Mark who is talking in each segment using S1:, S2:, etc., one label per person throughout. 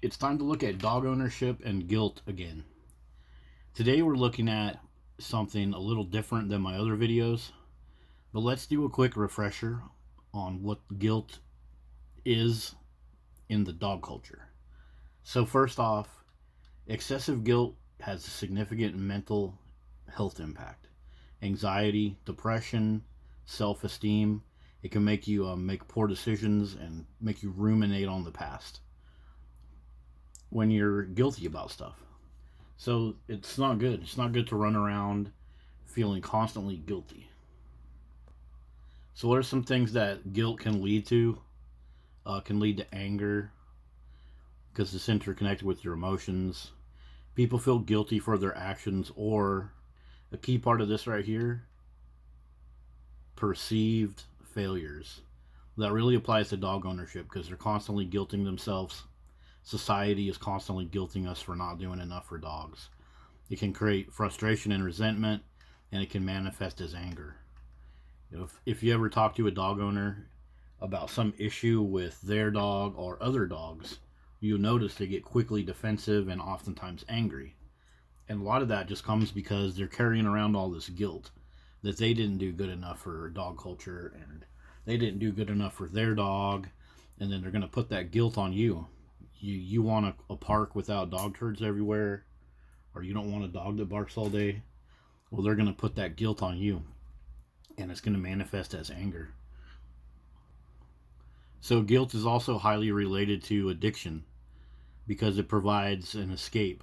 S1: It's time to look at dog ownership and guilt again. Today we're looking at something a little different than my other videos, but let's do a quick refresher on what guilt is in the dog culture. So first off, excessive guilt has a significant mental health impact. Anxiety, depression, self-esteem. It can make you make poor decisions and make you ruminate on the past when you're guilty about stuff. So it's not good. It's not good to run around feeling constantly guilty. So what are some things that guilt can lead to? Can lead to anger, because it's interconnected with your emotions. People feel guilty for their actions, or a key part of this right here, perceived failures. That really applies to dog ownership because they're constantly guilting themselves. Society is constantly guilting us for not doing enough for dogs. It can create frustration and resentment, and it can manifest as anger. If you ever talk to a dog owner about some issue with their dog or other dogs, you'll notice they get quickly defensive and oftentimes angry. And a lot of that just comes because they're carrying around all this guilt that they didn't do good enough for dog culture and they didn't do good enough for their dog, and then they're going to put that guilt on you. You want a park without dog turds everywhere, or you don't want a dog that barks all day. Well, they're going to put that guilt on you, and it's going to manifest as anger. So guilt is also highly related to addiction because it provides an escape.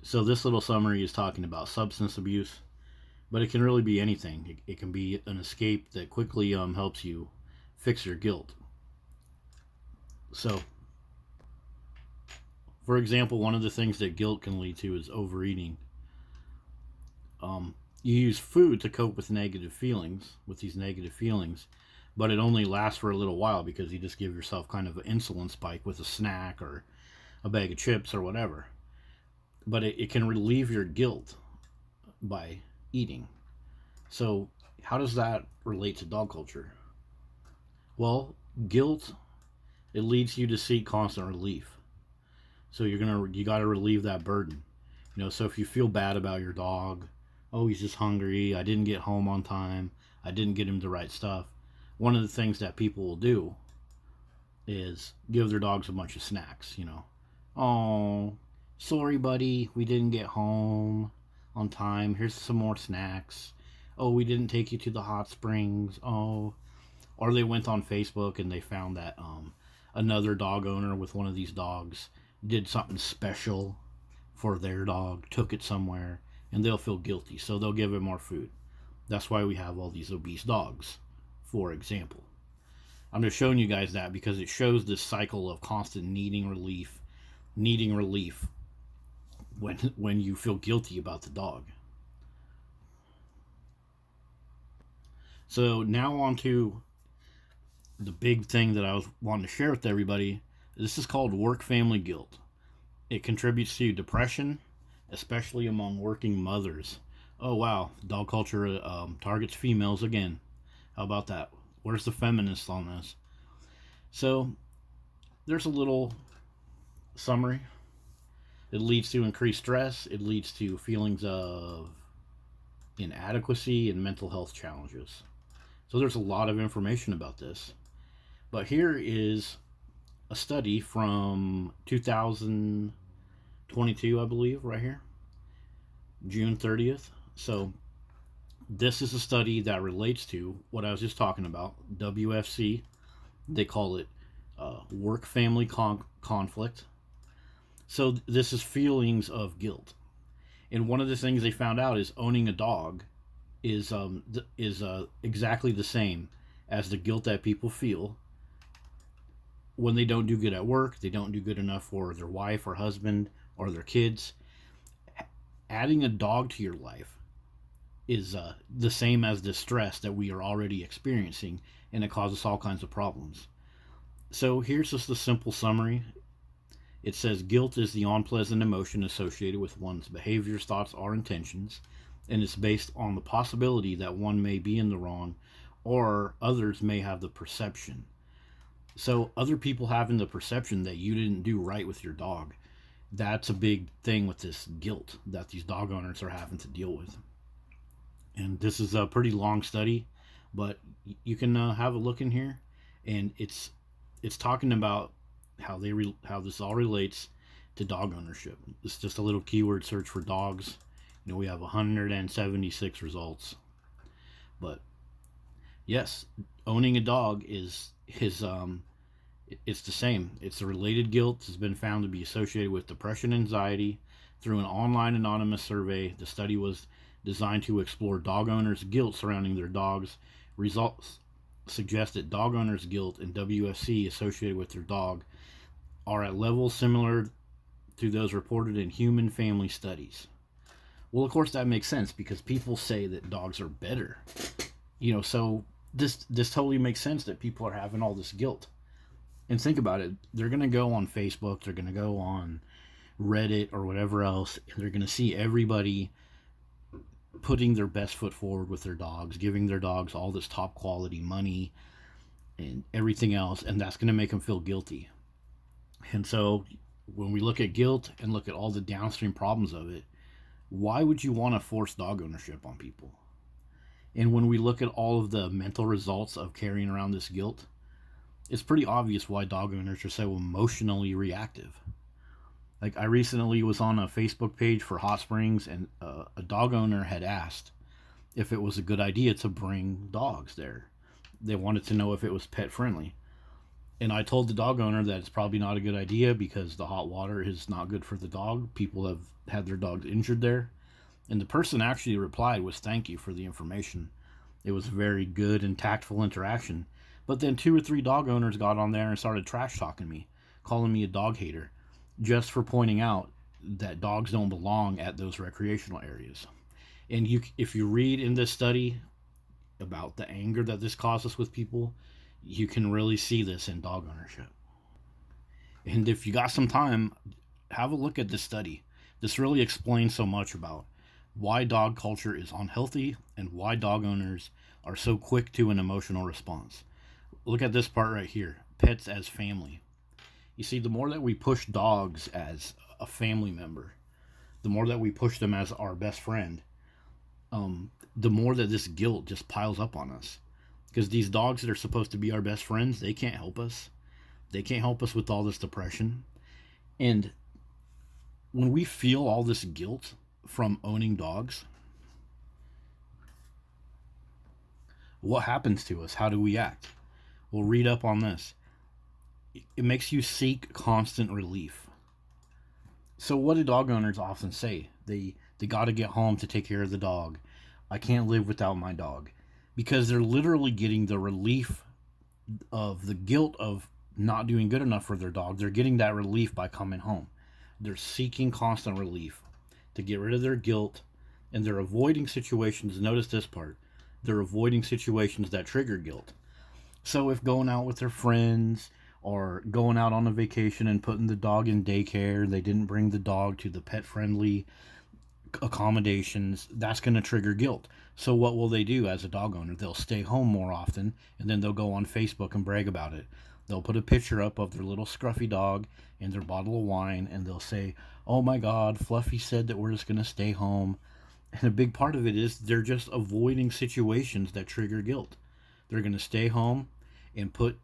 S1: So this little summary is talking about substance abuse, but it can really be anything. It can be an escape that quickly helps you fix your guilt. So, for example, one of the things that guilt can lead to is overeating. You use food to cope with these negative feelings, but it only lasts for a little while because you just give yourself kind of an insulin spike with a snack or a bag of chips or whatever. But it can relieve your guilt by eating. So how does that relate to dog culture? Well, guilt, it leads you to seek constant relief. So you got to relieve that burden. So if you feel bad about your dog, oh, he's just hungry, I didn't get home on time, I didn't get him the right stuff. One of the things that people will do is give their dogs a bunch of snacks, Oh, sorry buddy, we didn't get home on time, here's some more snacks. Oh, we didn't take you to the hot springs. Oh, or they went on Facebook and they found that another dog owner with one of these dogs did something special for their dog, took it somewhere, and they'll feel guilty, so they'll give it more food. That's why we have all these obese dogs, for example. I'm just showing you guys that because it shows this cycle of constant needing relief when you feel guilty about the dog. So now on to the big thing that I was wanting to share with everybody. This is called work-family guilt. It contributes to depression, especially among working mothers. Oh wow, dog culture targets females again. How about that? Where's the feminists on this? So there's a little summary. It leads to increased stress. It leads to feelings of inadequacy and mental health challenges. So there's a lot of information about this. But here is a study from 2022, I believe, right here, June 30th. So this is a study that relates to what I was just talking about, WFC. They call it work-family conflict. So this is feelings of guilt. And one of the things they found out is owning a dog is exactly the same as the guilt that people feel when they don't do good at work, they don't do good enough for their wife or husband or their kids. Adding a dog to your life is the same as the stress that we are already experiencing, and it causes all kinds of problems. So here's just a simple summary. It says guilt is the unpleasant emotion associated with one's behaviors, thoughts, or intentions, and it's based on the possibility that one may be in the wrong or others may have the perception. So other people having the perception that you didn't do right with your dog, that's a big thing with this guilt that these dog owners are having to deal with. And this is a pretty long study, but you can have a look in here, and it's talking about how this all relates to dog ownership. It's just a little keyword search for dogs. We have 176 results, but yes, owning a dog is it's the same. It's a related guilt has been found to be associated with depression and anxiety through an online anonymous survey. The study was designed to explore dog owners' guilt surrounding their dogs. Results suggest that dog owners' guilt and WFC associated with their dog are at levels similar to those reported in human family studies. Well, of course that makes sense because people say that dogs are better. So this totally makes sense that people are having all this guilt. And think about it, they're going to go on Facebook, they're going to go on Reddit or whatever else, and they're going to see everybody putting their best foot forward with their dogs, giving their dogs all this top quality money and everything else, and that's going to make them feel guilty. And so when we look at guilt and look at all the downstream problems of it, why would you want to force dog ownership on people? And when we look at all of the mental results of carrying around this guilt, it's pretty obvious why dog owners are so emotionally reactive. Like, I recently was on a Facebook page for hot springs, and a dog owner had asked if it was a good idea to bring dogs there. They wanted to know if it was pet friendly. And I told the dog owner that it's probably not a good idea because the hot water is not good for the dog. People have had their dogs injured there. And the person actually replied with thank you for the information. It was a very good and tactful interaction. But then 2 or 3 dog owners got on there and started trash talking me, calling me a dog hater, just for pointing out that dogs don't belong at those recreational areas. And if you read in this study about the anger that this causes with people, you can really see this in dog ownership. And if you got some time, have a look at this study. This really explains so much about why dog culture is unhealthy and why dog owners are so quick to an emotional response. Look at this part right here, pets as family. You see, the more that we push dogs as a family member, the more that we push them as our best friend, the more that this guilt just piles up on us. Because these dogs that are supposed to be our best friends, they can't help us. They can't help us with all this depression. And when we feel all this guilt from owning dogs, what happens to us? How do we act? Well, read up on this. It makes you seek constant relief. So what do dog owners often say? They got to get home to take care of the dog. I can't live without my dog. Because they're literally getting the relief of the guilt of not doing good enough for their dog. They're getting that relief by coming home. They're seeking constant relief to get rid of their guilt, and they're avoiding situations. Notice this part. They're avoiding situations that trigger guilt. So if going out with their friends or going out on a vacation and putting the dog in daycare, they didn't bring the dog to the pet-friendly accommodations, that's going to trigger guilt. So what will they do as a dog owner? They'll stay home more often, and then they'll go on Facebook and brag about it. They'll put a picture up of their little scruffy dog and their bottle of wine, and they'll say, oh my God, Fluffy said that we're just going to stay home. And a big part of it is they're just avoiding situations that trigger guilt. They're going to stay home and put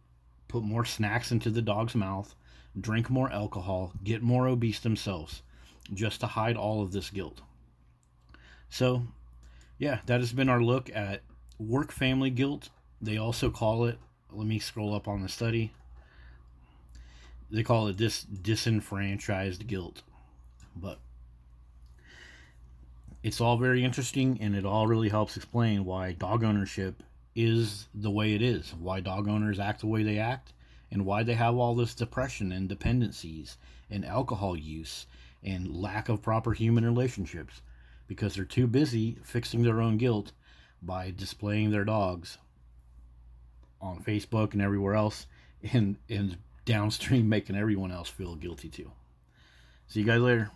S1: more snacks into the dog's mouth, drink more alcohol, get more obese themselves, just to hide all of this guilt. So, yeah, that has been our look at work-family guilt. They also call it, let me scroll up on the study, they call it disenfranchised guilt. But it's all very interesting, and it all really helps explain why dog ownership is the way it is, why dog owners act the way they act, and why they have all this depression and dependencies and alcohol use and lack of proper human relationships, because they're too busy fixing their own guilt by displaying their dogs on Facebook and everywhere else, and downstream making everyone else feel guilty too. See you guys later.